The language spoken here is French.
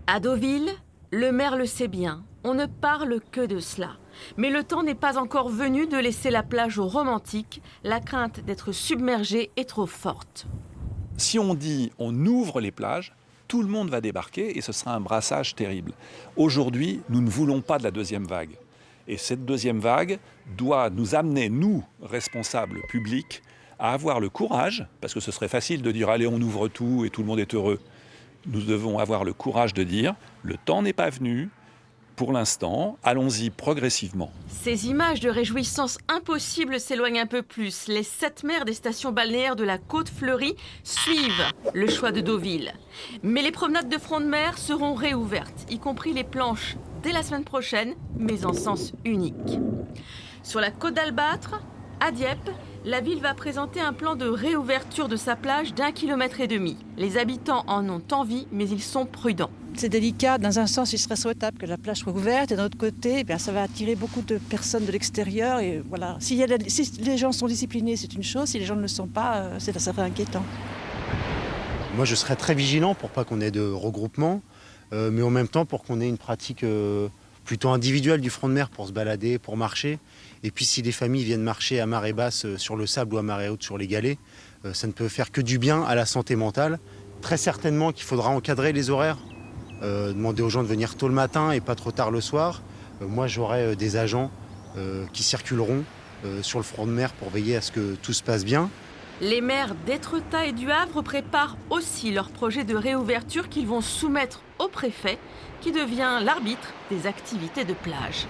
À Deauville, le maire le sait bien, on ne parle que de cela. Mais le temps n'est pas encore venu de laisser la plage aux romantiques. La crainte d'être submergé est trop forte. Si on dit on ouvre les plages, tout le monde va débarquer et ce sera un brassage terrible. Aujourd'hui, nous ne voulons pas de la deuxième vague. Et cette deuxième vague doit nous amener, nous, responsables publics, à avoir le courage, parce que ce serait facile de dire allez on ouvre tout et tout le monde est heureux. Nous devons avoir le courage de dire le temps n'est pas venu. Pour l'instant, allons-y progressivement. Ces images de réjouissance impossibles s'éloignent un peu plus. Les 7 maires des stations balnéaires de la Côte Fleurie suivent le choix de Deauville. Mais les promenades de front de mer seront réouvertes, y compris les planches, dès la semaine prochaine, mais en sens unique. Sur la Côte d'Albâtre, à Dieppe, la ville va présenter un plan de réouverture de sa plage d'1,5 km. Les habitants en ont envie, mais ils sont prudents. C'est délicat. Dans un sens, il serait souhaitable que la plage soit ouverte. Et d'un autre côté, ça va attirer beaucoup de personnes de l'extérieur. Et voilà. Si les gens sont disciplinés, c'est une chose. Si les gens ne le sont pas, ça serait inquiétant. Moi, je serais très vigilant pour pas qu'on ait de regroupement, mais en même temps pour qu'on ait une pratique plutôt individuelle du front de mer pour se balader, pour marcher. Et puis si les familles viennent marcher à marée basse sur le sable ou à marée haute sur les galets, ça ne peut faire que du bien à la santé mentale. Très certainement qu'il faudra encadrer les horaires. Demander aux gens de venir tôt le matin et pas trop tard le soir. Moi, j'aurai des agents qui circuleront sur le front de mer pour veiller à ce que tout se passe bien. Les maires d'Étretat et du Havre préparent aussi leur projet de réouverture qu'ils vont soumettre au préfet, qui devient l'arbitre des activités de plage.